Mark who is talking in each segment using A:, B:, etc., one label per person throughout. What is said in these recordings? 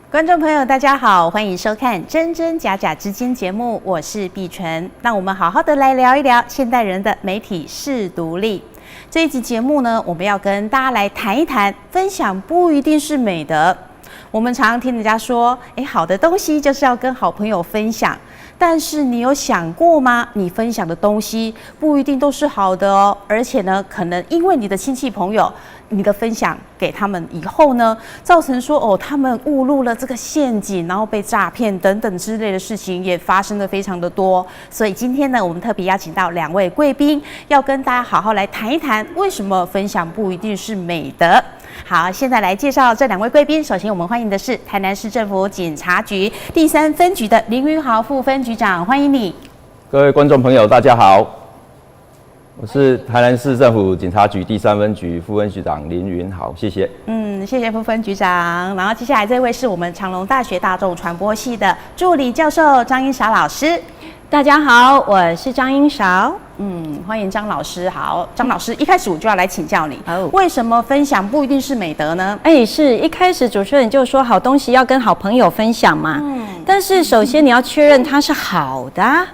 A: 观众朋友，大家好，欢迎收看《真真假假之间》节目，我是碧纯。让我们好好的来聊一聊现代人的媒体识读力。这一集节目呢，我们要跟大家来谈一谈，分享不一定是美德。我们常常听人家说，好的东西就是要跟好朋友分享。但是你有想过吗？你分享的东西不一定都是好的哦，而且呢，可能因为你的亲戚朋友，你的分享给他们以后呢，造成说他们误入了这个陷阱，然后被诈骗等等之类的事情也发生的非常的多。所以今天呢，我们特别邀请到2位贵宾，要跟大家好好来谈一谈，为什么分享不一定是美德。好，现在来介绍这2位贵宾。首先，我们欢迎的是台南市政府警察局第3分局的林云豪副分局长，欢迎你。
B: 各位观众朋友，大家好，我是台南市政府警察局第3分局副分局长林云豪，谢谢。
A: 谢谢副分局长。然后接下来这位是我们长隆大学大众传播系的助理教授张英韶老师。
C: 大家好，我是张英韶。
A: 欢迎张老师。好，张老师，一开始我就要来请教你，为什么分享不一定是美德呢？
C: 是一开始主持人就说好东西要跟好朋友分享嘛。但是首先你要确认它是好的啊。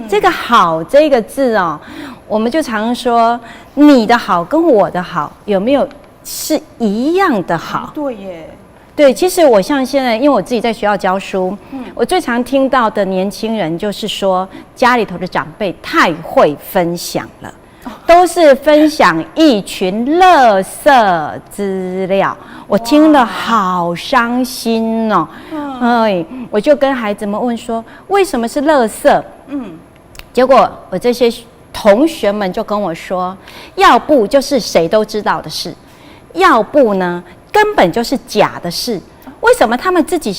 C: 这个好这个字哦，我们就常说你的好跟我的好有没有是一样的好？
A: 对耶。
C: 对，其实我像现在，因为我自己在学校教书，我最常听到的年轻人就是说，家里头的长辈太会分享了，都是分享一群垃圾资料，我听了好伤心哦。我就跟孩子们问说，为什么是垃圾？结果我这些同学们就跟我说，要不就是谁都知道的事，要不呢根本就是假的事。为什么他们自己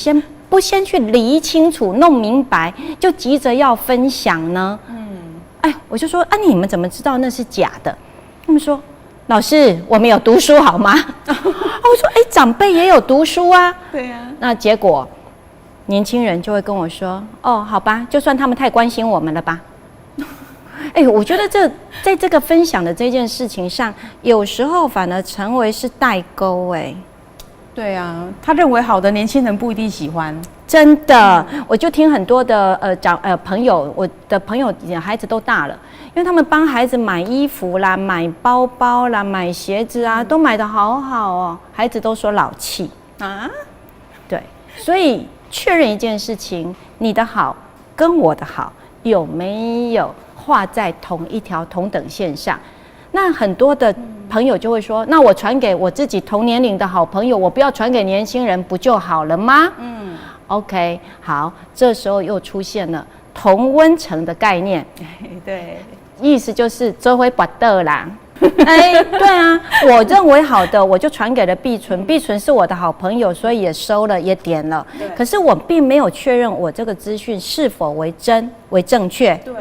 C: 不先去理清楚、弄明白，就急着要分享呢？我就说你们怎么知道那是假的？他们说，老师，我们有读书好吗？我说，长辈也有读书啊。
A: 对啊。
C: 那结果年轻人就会跟我说，好吧，就算他们太关心我们了吧。我觉得在这个分享的这件事情上，有时候反而成为是代沟。
A: 对啊，他认为好的年轻人不一定喜欢。
C: 真的，我就听很多的朋友，我的朋友孩子都大了，因为他们帮孩子买衣服啦、买包包啦、买鞋子啊，都买得好好哦，孩子都说老气啊。对，所以确认一件事情，你的好跟我的好有没有画在同一条同等线上？那很多的朋友就会说，那我传给我自己同年龄的好朋友，我不要传给年轻人不就好了吗？OK， 好，这时候又出现了同温层的概念。
A: 对，
C: 意思就是这回不得啦。对啊，我认为好的，我就传给了碧纯，碧纯是我的好朋友，所以也收了，也点了。可是我并没有确认我这个资讯是否为真、为正确。
A: 对。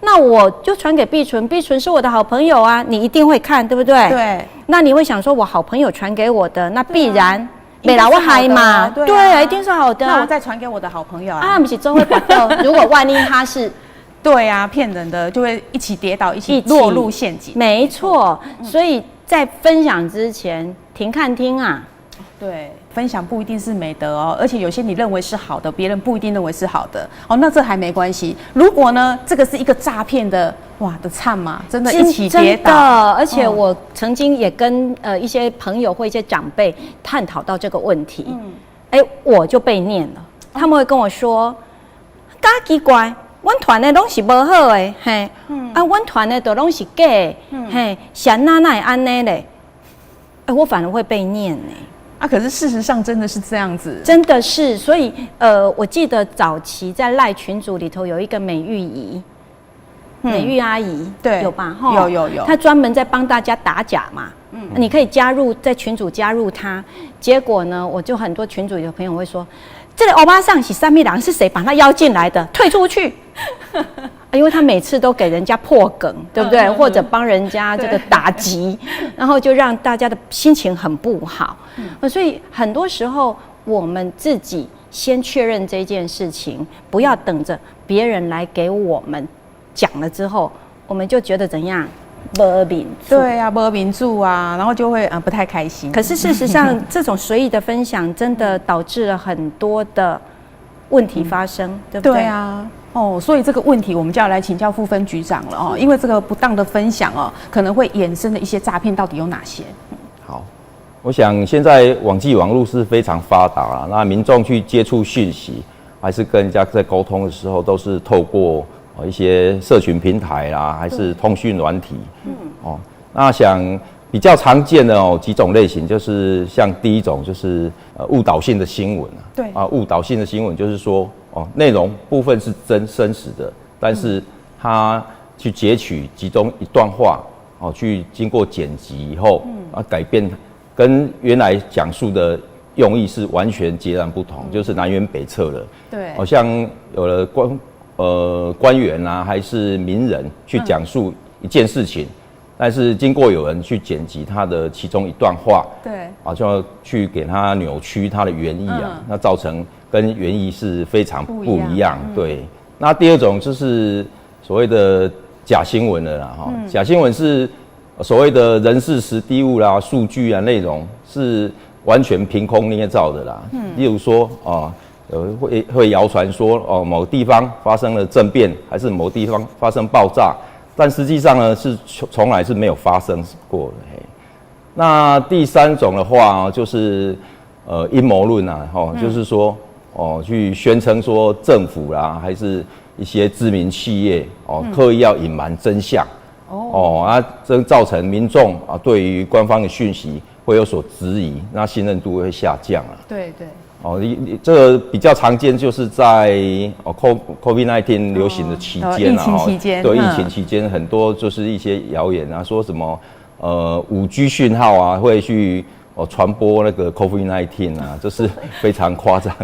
C: 那我就传给碧纯，碧纯是我的好朋友啊，你一定会看，对不对？
A: 对。
C: 那你会想说，我好朋友传给我的，那必然没来我嗨嘛，对，一定是好的。
A: 那我再传给我的好朋友
C: 不是周会拔豆。如果万一他是，
A: 对啊，骗人的，就会一起跌倒，一起落入陷阱。
C: 没错，所以在分享之前，停看听啊。
A: 对，分享不一定是美德哦，而且有些你认为是好的，别人不一定认为是好的哦，那这还没关系。如果呢，这个是一个诈骗的，的惨嘛，真的一起跌倒。
C: 真的，而且我曾经也跟一些朋友或一些长辈探讨到这个问题，我就被念了，他们会跟我说，假奇怪，阮团的拢是不好的，阮团的都拢是假的，谁哪会安尼嘞？我反而会被念呢。
A: 可是事实上真的是这样子，
C: 真的是，所以我记得早期在赖群组里头有一个美玉姨，美玉阿姨，
A: 对，
C: 有吧？
A: 有，
C: 她专门在帮大家打假嘛，你可以加入在群组加入她。结果呢，我就很多群组有朋友会说，这个欧巴桑是三米郎是谁把他邀进来的？退出去。因为他每次都给人家破梗，对不对？或者帮人家这个打击，然后就让大家的心情很不好。所以很多时候我们自己先确认这件事情，不要等着别人来给我们讲了之后，我们就觉得怎样？没民主。
A: 对啊，没民主啊，然后就会不太开心。
C: 可是事实上，这种随意的分享真的导致了很多的问题发生，对不对？
A: 对啊。所以这个问题我们就要来请教副分局长了哦，因为这个不当的分享哦，可能会衍生的一些诈骗到底有哪些？
B: 好，我想现在网际网络是非常发达啦，那民众去接触讯息，还是跟人家在沟通的时候，都是透过一些社群平台啦，还是通讯软体。那想比较常见的几种类型，就是像第一种就是误导性的新闻啊。
A: 对啊，
B: 误导性的新闻就是说内容部分是真实的，但是他去截取其中一段话去经过剪辑以后改变，跟原来讲述的用意是完全截然不同，就是南辕北辙了。
A: 对，
B: 好像有了官员啊，还是名人去讲述一件事情。但是经过有人去剪辑他的其中一段话，
A: 对，
B: 就要去给他扭曲他的原意啊，那造成跟原意是非常不一样。对，那第二种就是所谓的假新闻了啦，假新闻是所谓的人事实地物啦、数据啊、内容是完全凭空捏造的啦。例如说会谣传说某地方发生了政变，还是某地方发生爆炸。但实际上呢，是从来是没有发生过的。那第三种的话，就是阴谋论啊，就是说去宣称说政府啦，还是一些知名企业刻意要隐瞒真相，这造成民众对于官方的讯息会有所质疑，那信任度会下降啊。
A: 对对。
B: 这个比较常见，就是在COVID-19 流行的期间
A: 疫情期间，
B: 对，疫情期间很多就是一些谣言啊，说什么5G 讯号啊会去传播那个 COVID-19 啊，这是非常夸张。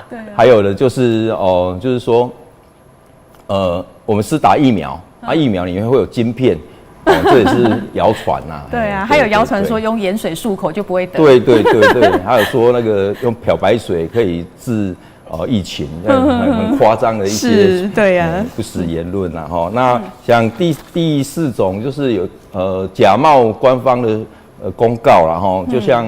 B: 对，还有的就是就是说我们是打疫苗，疫苗里面会有晶片。这也是谣传呐。
A: 对啊，还有谣传说用盐水漱口就不会得。
B: 对，还有说那个用漂白水可以治疫情，很夸张的一些
A: 对啊
B: 不实言论呐。那像第四种就是有假冒官方的公告啦，就像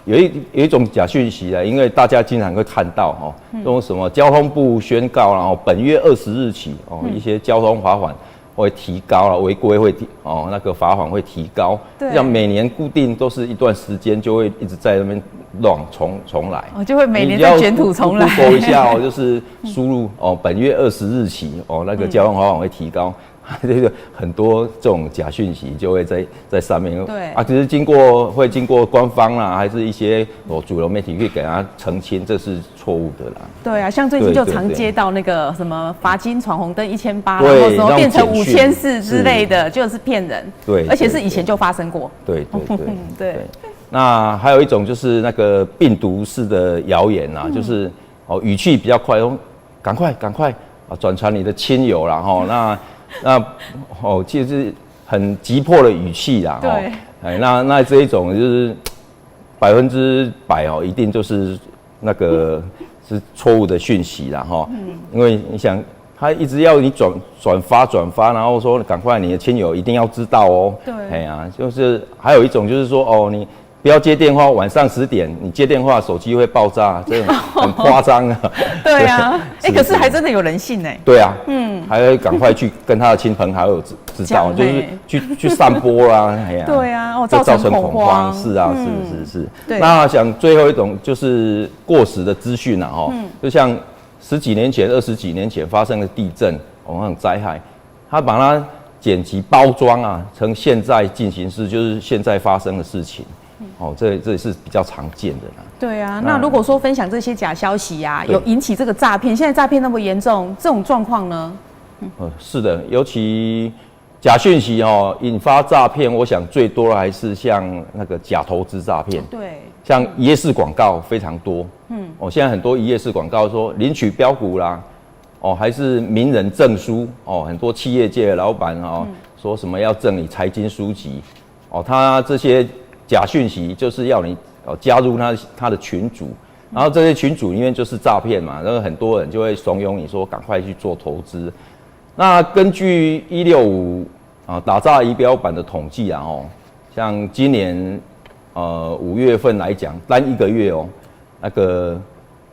B: 有一种假讯息啊，因为大家经常会看到用什么交通部宣告，然后本月20日起一些交通罚款会提高了，违规会那个罚款会提高，像每年固定都是一段时间就会一直在那边乱重来，
A: 就会每年再卷土重来。
B: Google 一下就是输入本月20日起那个交通罚款会提高，这个很多这种假讯息就会在上面。
A: 对
B: 只是会经过官方啦，还是一些主流媒体去给他澄清，这是错误的啦。
A: 对啊，像最近就常接到那个什么罚金闯红灯1800，然后什么变成5400之类的，就是骗人。对，而且是以前就发生过。
B: 对。那还有一种就是那个病毒式的谣言啊，就是语气比较快，赶快转传你的亲友啦，那就是很急迫的语气啦，对，那这一种就是100%一定就是那个是错误的讯息啦，因为你想他一直要你转发，然后说赶快你的亲友一定要知道哦，对，就是还有一种就是说你不要接电话，晚上10点你接电话手机会爆炸，这种很夸张啊。
A: 对啊，可是还真的有人信哎。
B: 对啊，还要赶快去跟他的亲朋好友知道，就是去散播啦，
A: 对啊，
B: 造成恐慌。是啊，是。那想最后一种就是过时的资讯啊，就像10几年前、20几年前发生的地震，那种灾害，他把它剪辑包装啊，成现在进行式，就是现在发生的事情。这也是比较常见的啦。对啊，
A: 那如果说分享这些假消息啊，有引起这个诈骗，现在诈骗那么严重，这种状况呢？
B: 是的，尤其假讯息引发诈骗，我想最多的还是像那个假投资诈骗。
A: 对，
B: 像一页式广告非常多。现在很多一页式广告说领取标股啦，还是名人证书很多企业界的老板说什么要赠你财经书籍他这些假讯息就是要你加入他的群组，然后这些群组里面就是诈骗嘛，然后很多人就会怂恿你说赶快去做投资。那根据165打诈仪表板的统计啊，像今年5月份来讲，单1个月那个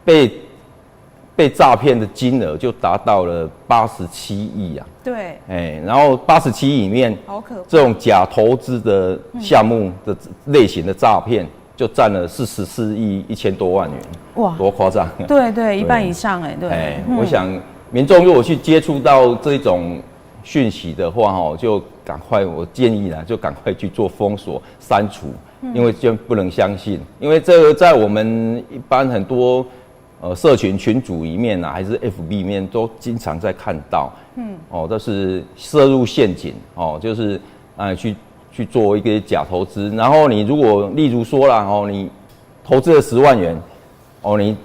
B: 被诈骗的金额就达到了87亿啊。
A: 对，
B: 然后87亿里面，
A: 好可怕，
B: 这种假投资的项目的类型的诈骗，就占了44亿1000多万元。哇，多夸张！
A: 对，一半以上对。
B: 我想民众如果去接触到这种讯息的话，就赶快，我建议就赶快去做封锁、删除，因为就不能相信，因为这个在我们一般很多社群群组里面还是 FB 里面都经常在看到，都是涉入陷阱，就是去做一个假投资，然后你如果例如说啦，你投资了10万元，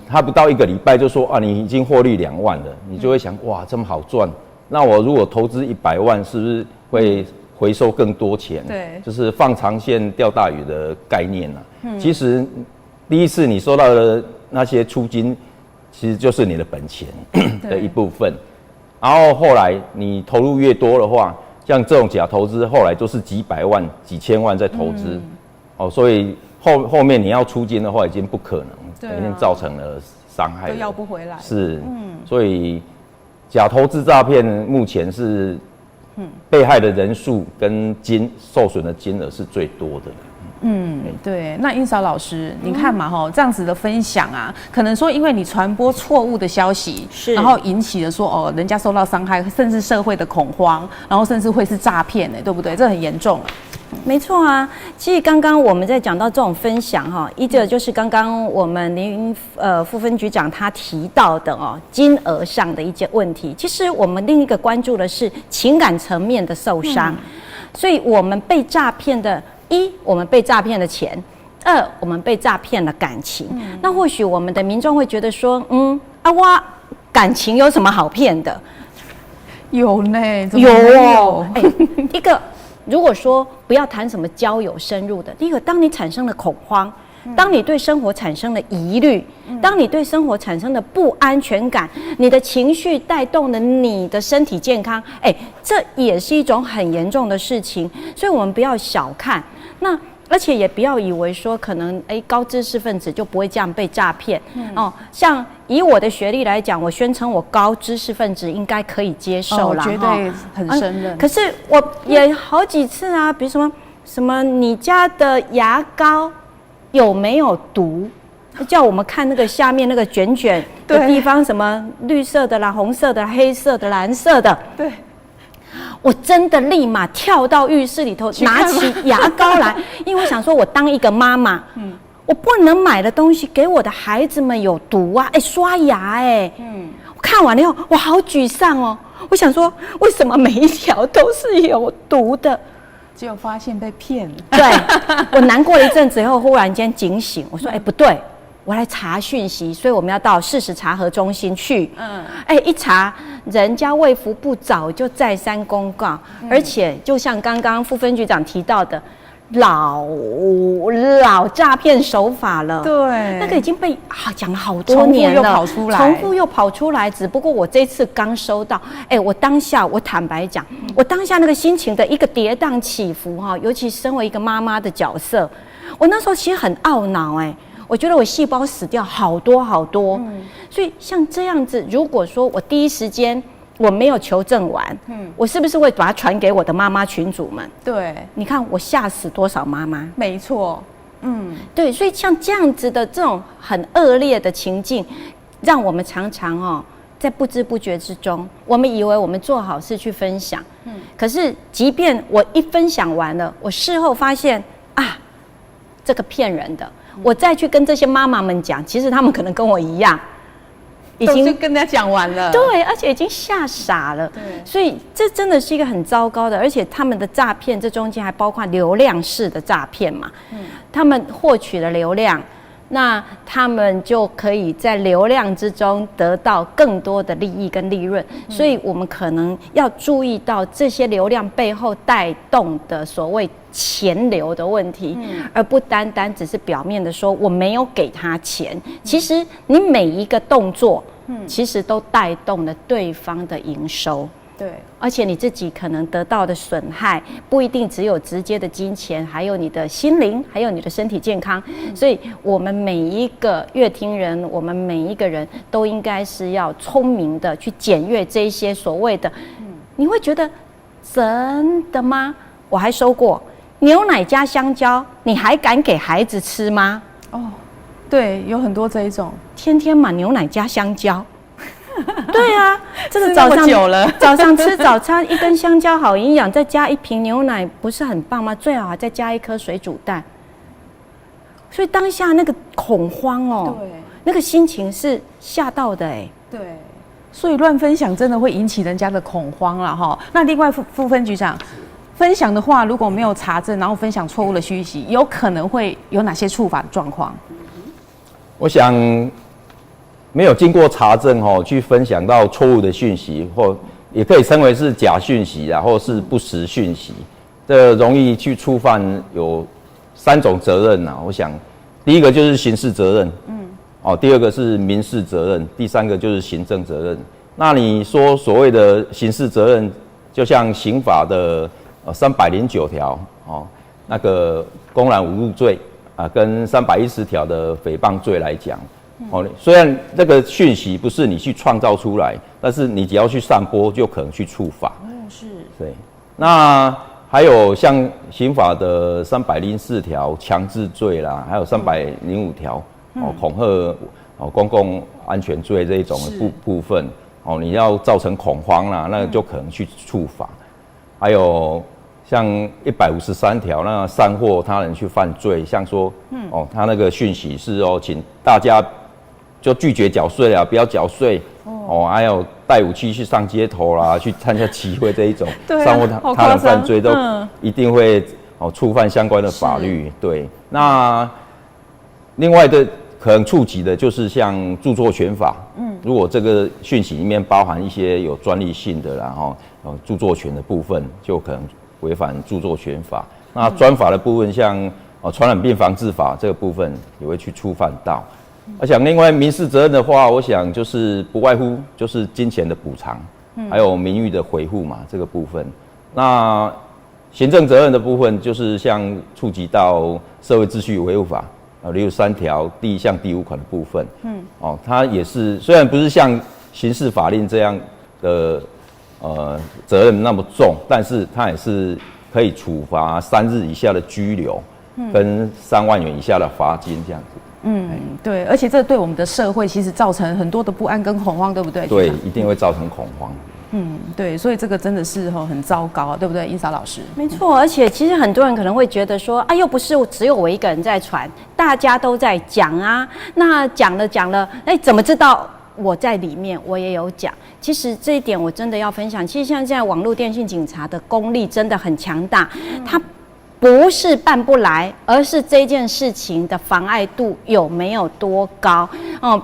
B: 他不到1个礼拜就说你已经获利2万了，你就会想哇这么好赚。那我如果投资100万，是不是会回收更多钱？
A: 对，
B: 就是放长线钓大鱼的概念啊。其实第一次你收到的那些出金，其实就是你的本钱的一部分。然后后来你投入越多的话，像这种假投资，后来都是几百万、几千万在投资，所以后面你要出金的话，已经不可能，已经造成了伤害了，
A: 都要不回来。
B: 是，所以。假投资诈骗目前是，被害的人数跟受损的金额是最多的。
A: 对。那英嫂老师，你看嘛，这样子的分享啊，可能说因为你传播错误的消息，然后引起了说人家受到伤害，甚至社会的恐慌，然后甚至会是诈骗对不对？这很严重啊。
C: 没错啊，其实刚刚我们在讲到这种分享一个就是刚刚我们林副分局长他提到的金额上的一些问题。其实我们另一个关注的是情感层面的受伤，所以我们被诈骗的我们被诈骗了钱；2，我们被诈骗了感情。那或许我们的民众会觉得说，哇，感情有什么好骗的？
A: 有呢，
C: 有一个。如果说不要谈什么交友深入的，第一个，当你产生了恐慌，当你对生活产生了疑虑，当你对生活产生了不安全感，你的情绪带动了你的身体健康，这也是一种很严重的事情，所以我们不要小看那。而且也不要以为说可能高知识分子就不会这样被诈骗像以我的学历来讲，我宣称我高知识分子应该可以接受啦，
A: 绝对很胜任。
C: 可是我也好几次啊，比如什么你家的牙膏有没有毒？叫我们看那个下面那个卷卷的地方，什么绿色的啦、红色的、黑色的、蓝色的，
A: 对。
C: 我真的立马跳到浴室里头，拿起牙膏来，因为我想说，我当一个妈妈，我不能买的东西给我的孩子们有毒啊！刷牙我看完了以后，我好沮丧哦。我想说，为什么每一条都是有毒的？
A: 结果发现被骗了。
C: 对，我难过了一阵子以后，忽然间警醒，我说，不对。我来查讯息，所以我们要到事实查核中心去。一查，人家卫福部早就再三公告，而且就像刚刚副分局长提到的，老诈骗手法了。
A: 对，
C: 那个已经被讲了好多年了，
A: 重复又跑出来。
C: 只不过我这次刚收到，我当下我坦白讲，我当下那个心情的一个跌宕起伏尤其身为一个妈妈的角色，我那时候其实很懊恼我觉得我细胞死掉好多好多，所以像这样子，如果说我第一时间我没有求证完，我是不是会把它传给我的妈妈群组们？
A: 对，
C: 你看我吓死多少妈妈？
A: 没错，
C: 对，所以像这样子的这种很恶劣的情境，让我们常常在不知不觉之中，我们以为我们做好事去分享，可是即便我一分享完了，我事后发现这个骗人的。我再去跟这些妈妈们讲，其实他们可能跟我一样，
A: 已经跟人家讲完了，
C: 对，而且已经吓傻了，对，所以这真的是一个很糟糕的，而且他们的诈骗，这中间还包括流量式的诈骗嘛，他们获取了流量，那他们就可以在流量之中得到更多的利益跟利润，所以我们可能要注意到这些流量背后带动的所谓钱流的问题，而不单单只是表面的说我没有给他钱，其实你每一个动作，其实都带动了对方的营收。
A: 对，
C: 而且你自己可能得到的损害不一定只有直接的金钱，还有你的心灵，还有你的身体健康。所以，我们每一个乐听人，我们每一个人都应该是要聪明的去检阅这一些所谓的。你会觉得真的吗？我还说过牛奶加香蕉，你还敢给孩子吃吗？
A: 哦，对，有很多这一种，
C: 天天嘛牛奶加香蕉。对啊，这个
A: 吃那么久了
C: 早上吃早餐一根香蕉好营养，再加一瓶牛奶，不是很棒吗？最好还再加一颗水煮蛋。所以当下那个恐慌哦，
A: 对，
C: 那个心情是吓到的哎。
A: 对，所以乱分享真的会引起人家的恐慌了哈。那另外副分局长，分享的话如果没有查证，然后分享错误的讯息，有可能会有哪些触法的状况？
B: 我想没有经过查证去分享到错误的讯息，或也可以称为是假讯息或是不实讯息，这容易去触犯有3种责任我想，第一个就是刑事责任，第二个是民事责任，第三个就是行政责任。那你说所谓的刑事责任，就像刑法的309条那个公然侮辱罪跟310条的诽谤罪来讲。虽然这个讯息不是你去创造出来，但是你只要去散播，就可能去触法。
A: 是。
B: 对。那还有像刑法的304条强制罪啦，还有305条恐吓公共安全罪这一种的部分你要造成恐慌啦，那就可能去触法。还有像153条，那煽惑他人去犯罪，像说他那个讯息是请大家就拒绝缴税啦，不要缴税还有带武器去上街头啦，去参加集会这一种煽惑他人犯罪，都一定会触犯相关的法律。对，那另外的可能触及的就是像著作权法，如果这个讯息里面包含一些有专利性的著作权的部分，就可能违反著作权法。那专法的部分，像传染病防治法这个部分也会去触犯到。我想另外民事责任的话，我想就是不外乎就是金钱的补偿，还有名誉的维护嘛，这个部分。那行政责任的部分，就是像触及到社会秩序维护法63条第1项第5款的部分。它也是虽然不是像刑事法令这样的责任那么重，但是它也是可以处罚3日以下的拘留，跟3万元以下的罚金这样子。
A: 对，而且这对我们的社会其实造成很多的不安跟恐慌，对不对？
B: 对，一定会造成恐慌。
A: 对，所以这个真的是很糟糕，对不对，英嫂老师？
C: 没错，而且其实很多人可能会觉得说，又不是只有我一个人在传，大家都在讲啊。那讲了，怎么知道我在里面我也有讲？其实这一点我真的要分享。其实像现在网络电信警察的功力真的很强大，他不是办不来，而是这件事情的妨碍度有没有多高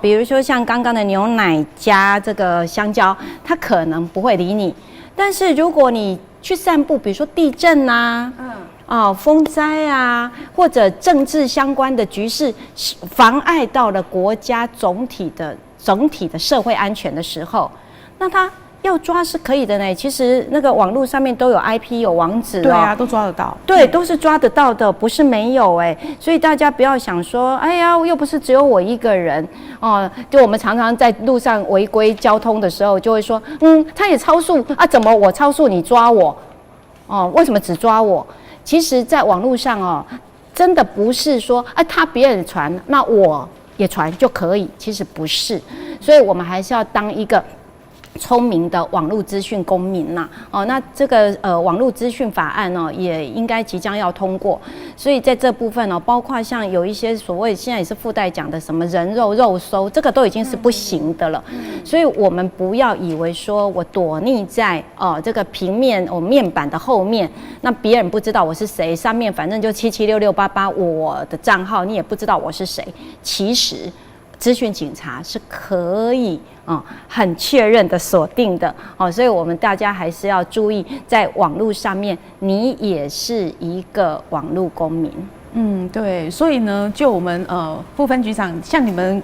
C: 比如说像刚刚的牛奶加这个香蕉，他可能不会理你，但是如果你去散布，比如说地震风灾或者政治相关的局势，妨碍到了国家总体的社会安全的时候，那他要抓是可以的呢。其实那个网络上面都有 IP 有网址
A: 对啊，都抓得到。
C: 对，都是抓得到的，不是没有所以大家不要想说，哎呀，又不是只有我一个人就我们常常在路上违规交通的时候，就会说，他也超速怎么我超速你抓我为什么只抓我？其实，在网络上真的不是说他别人传，那我也传就可以，其实不是。所以我们还是要当一个聪明的网络资讯公民那这个网络资讯法案也应该即将要通过，所以在这部分包括像有一些所谓现在也是附带讲的什么人肉搜，这个都已经是不行的了。所以我们不要以为说我躲匿在这个平面面板的后面，那别人不知道我是谁，上面反正就776688我的账号，你也不知道我是谁。其实资讯警察是可以很确认的锁定的所以我们大家还是要注意，在网络上面你也是一个网络公民。
A: 对，所以呢，就我们副分局长，像你们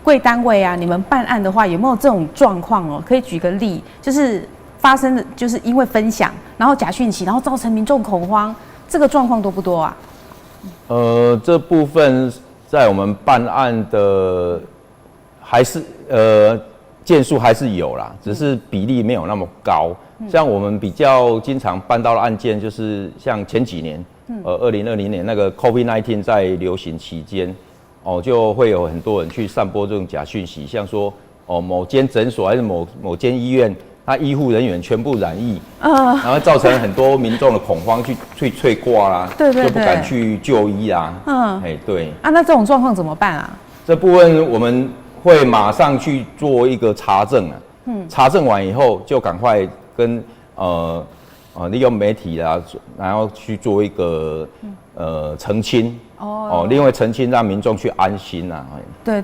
A: 贵单位你们办案的话，有没有这种状况可以举个例，就是发生的就是因为分享，然后假讯息，然后造成民众恐慌，这个状况多不多啊？
B: 这部分在我们办案的还是件数还是有啦，只是比例没有那么高。像我们比较经常办到的案件，就是像前几年，2020年那个 COVID-19 在流行期间，就会有很多人去散播这种假讯息，像说某间诊所还是某间医院，他医护人员全部染疫，然后造成很多民众的恐慌，去催挂啦，
A: 对，
B: 就不敢去就医啦。对。
A: 啊，那这种状况怎么办啊？
B: 这部分我们会马上去做一个查证啊，查证完以后就赶快跟利用媒体啦，然后去做一个澄清。另外澄清让民众去安心啊。
A: 对，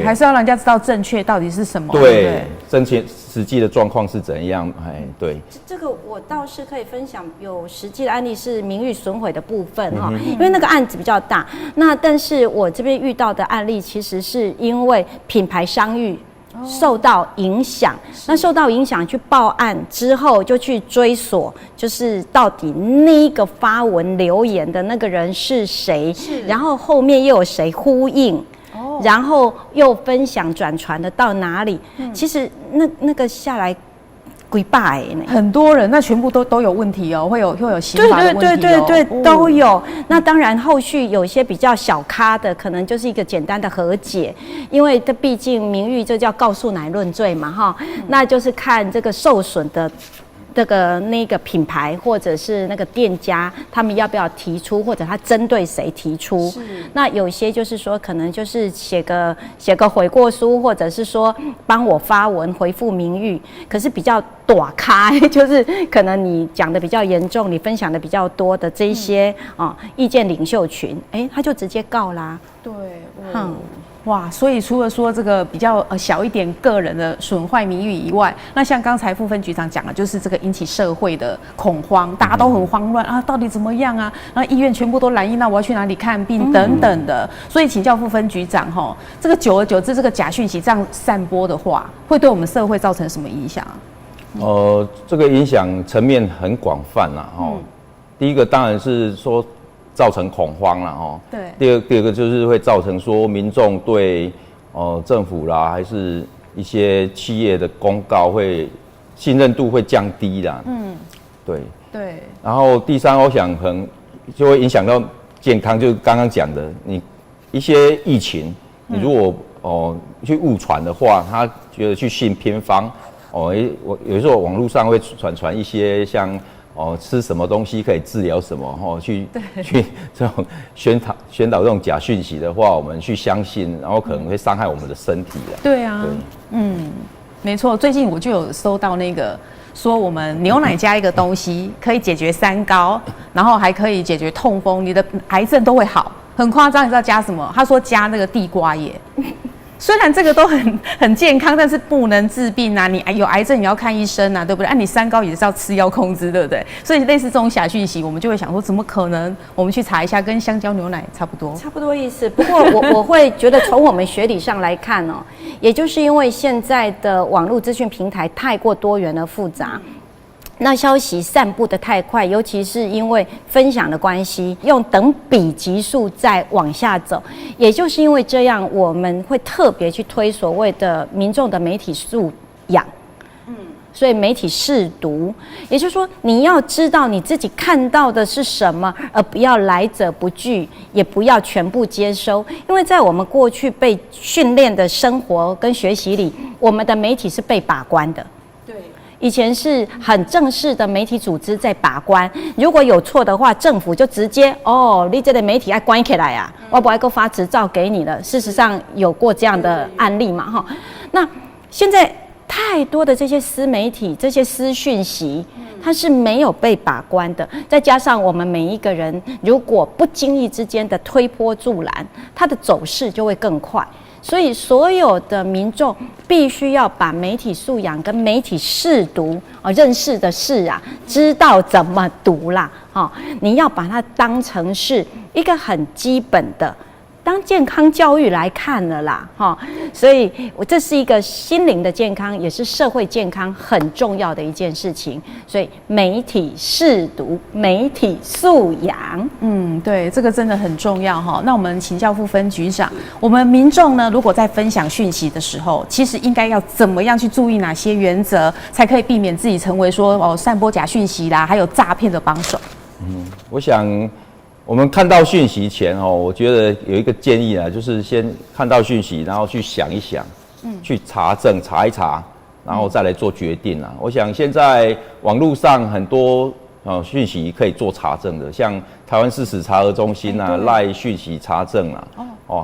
A: 还是要让人家知道正确到底是什么。
B: 对，正确实际的状况是怎样？对。
C: 这个我倒是可以分享，有实际的案例是名誉损毁的部分哈，因为那个案子比较大。那但是我这边遇到的案例，其实是因为品牌商誉受到影响，那受到影响去报案之后，就去追索，就是到底那个发文留言的那个人是谁，然后后面又有谁呼应，然后又分享转传的到哪里？其实那个下来。几百
A: 很多人，那全部都有问题会有刑法的问题
C: 对，都有。那当然，后续有一些比较小咖的，可能就是一个简单的和解，因为这毕竟名誉这叫告诉乃论罪嘛，哈，那就是看这个受损的。那个品牌或者是那个店家，他们要不要提出，或者他针对谁提出？那有些就是说，可能就是写个悔过书，或者是说帮我发文回复名誉。可是比较短开，就是可能你讲的比较严重，你分享的比较多的这一些意见领袖群，他就直接告啦。
A: 对，哇，所以除了说这个比较小一点个人的损坏名誉以外，那像刚才副分局长讲的，就是这个引起社会的恐慌，大家都很慌乱啊，到底怎么样啊？然后医院全部都染疫，那我要去哪里看病等等的。所以请教副分局长这个久而久之，这个假讯息这样散播的话，会对我们社会造成什么影响？
B: 这个影响层面很广泛啦。第一个当然是说。造成恐慌了对。第二个就是会造成说民众对政府啦，还是一些企业的公告会信任度会降低啦。对。然后第三，我想可能就会影响到健康，就是刚刚讲的，你一些疫情，你如果去误传的话，他觉得去信偏方我有时候网络上会传一些像。吃什么东西可以治疗什么？去这种宣导这种假讯息的话，我们去相信，然后可能会伤害我们的身体啊。
A: 对啊，没错。最近我就有收到那个说，我们牛奶加一个东西可以解决三高，然后还可以解决痛风，你的癌症都会好，很夸张。你知道加什么？他说加那个地瓜叶。虽然这个都很健康，但是不能治病啊！你有癌症你要看医生啊，对不对？你三高也是要吃药控制，对不对？所以类似这种假讯息，我们就会想说，怎么可能？我们去查一下，跟香蕉牛奶差不多，
C: 差不多意思。不过我会觉得，从我们学理上来看也就是因为现在的网络资讯平台太过多元而复杂。那消息散布的太快，尤其是因为分享的关系，用等比级数再往下走，也就是因为这样，我们会特别去推所谓的民众的媒体素养。所以媒体识读，也就是说，你要知道你自己看到的是什么，而不要来者不拒，也不要全部接收。因为在我们过去被训练的生活跟学习里，我们的媒体是被把关的。以前是很正式的媒体组织在把关，如果有错的话，政府就直接你这个媒体要关起来啊，我不爱够发执照给你了。事实上有过这样的案例嘛那现在太多的这些私媒体、这些私讯息，它是没有被把关的。再加上我们每一个人，如果不经意之间的推波助澜，它的走势就会更快。所以，所有的民众必须要把媒体素养跟媒体识读认识的识知道怎么读啦你要把它当成是一个很基本的当健康教育来看了啦，哈，所以这是一个心灵的健康，也是社会健康很重要的一件事情。所以媒体识读、媒体素养，
A: 对，这个真的很重要哈。那我们请教副分局长，我们民众呢，如果在分享讯息的时候，其实应该要怎么样去注意哪些原则，才可以避免自己成为说散播假讯息啦，还有诈骗的帮手？
B: 我想。我们看到讯息前我觉得有一个建议啊，就是先看到讯息，然后去想一想，去查证查一查，然后再来做决定啊。我想现在网络上很多讯息可以做查证的，像台湾事实查核中心啊、赖讯息查证啊，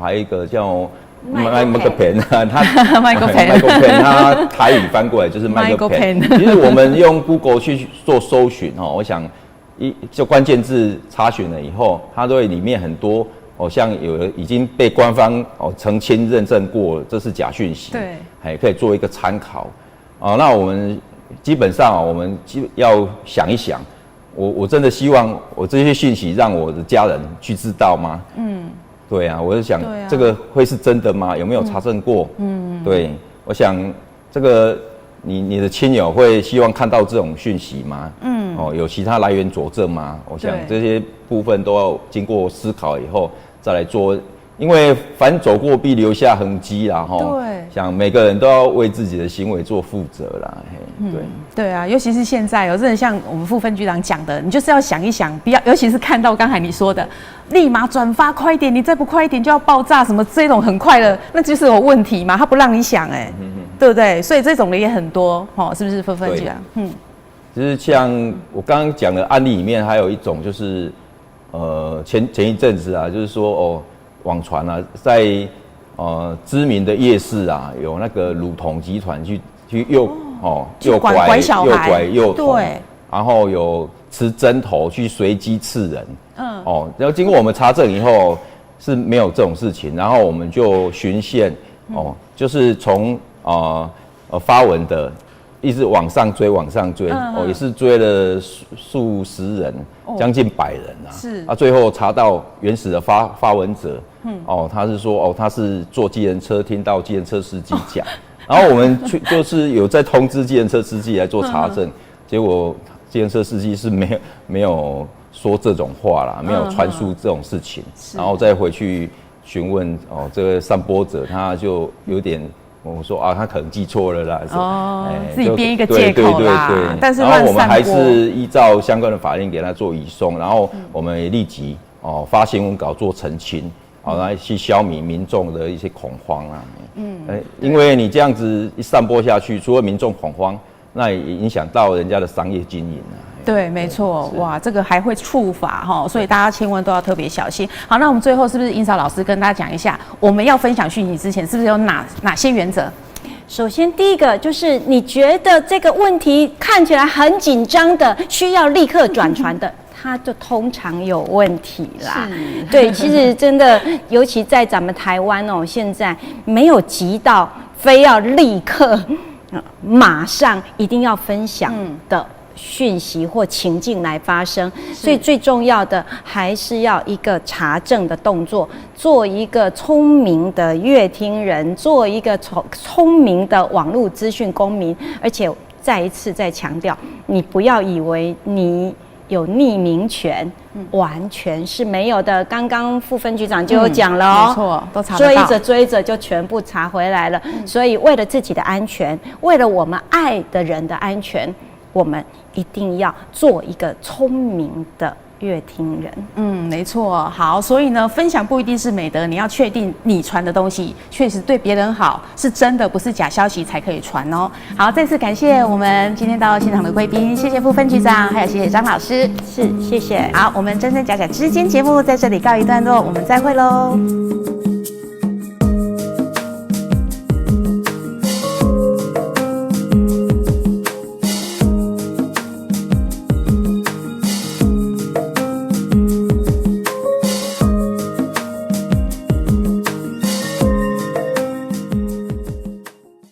B: 还有一个叫麦克片啊，它麦克片，它台语翻过来就是麦克片。其实我们用 Google 去做搜寻我想。就关键字查询了以后，它对里面很多像有已经被官方澄清认证过，这是假讯息，对，还可以做一个参考那我们基本上我们要想一想，我真的希望我这些讯息让我的家人去知道吗？对啊，我就想这个会是真的吗？有没有查证过？对，我想这个。你的亲友会希望看到这种讯息吗？有其他来源佐证吗？我想这些部分都要经过思考以后再来做，因为凡走过必留下痕迹啦，对，想每个人都要为自己的行为做负责啦，
A: 对啊，尤其是现在真的像我们副分局长讲的，你就是要想一想，不要，尤其是看到刚才你说的，立马转发快一点，你再不快一点就要爆炸，什么这种很快的，那就是有问题嘛，他不让你想对不对？所以这种的也很多是不是副分局长？
B: 就是像我刚刚讲的案例里面，还有一种就是前一阵子啊，就是说网传啊，在知名的夜市啊，有那个乳童集团去诱拐小孩，幼童，对，然后有持针头去随机刺人，然后经过我们查证以后是没有这种事情，然后我们就循线就是从发文的一直往上追，也是追了数十人，将近100人啊。是最后查到原始的发文者，他是说他是坐计程车，听到计程车司机讲，然后我们就是有在通知计程车司机来做查证，结果计程车司机是没有说这种话啦，没有传述这种事情，然后再回去询问这个散播者，他就有点。我说他可能记错了啦，
A: 自己编一个借口啦。对，但是
B: 然后我们还是依照相关的法令给他做移送，然后我们也立即发新闻稿做澄清，来去消弭民众的一些恐慌啊。因为你这样子一散播下去，除了民众恐慌，那也影响到人家的商业经营啊。
A: 对，没错，哇，这个还会触法所以大家千万都要特别小心。好，那我们最后是不是英嫂老师跟大家讲一下，我们要分享讯息之前，是不是有哪些原则？
C: 首先，第一个就是你觉得这个问题看起来很紧张的，需要立刻转传的，它就通常有问题啦。对，其实真的，尤其在咱们台湾现在没有急到非要立刻、马上一定要分享的。讯息或情境来发生，所以最重要的还是要一个查证的动作，做一个聪明的乐听人，做一个聪明的网络资讯公民，而且再一次再强调，你不要以为你有匿名权，完全是没有的。刚刚副分局长就有讲了
A: 没错，都查得到，
C: 追着就全部查回来了。所以为了自己的安全，为了我们爱的人的安全，我们一定要做一个聪明的乐听人。
A: 没错。好，所以呢，分享不一定是美德，你要确定你传的东西确实对别人好，是真的，不是假消息才可以传哦。好，再次感谢我们今天到现场的贵宾，谢谢副分局长，还有谢谢张老师，
C: 谢谢。
A: 好，我们真真假假之间节目在这里告一段落，我们再会喽。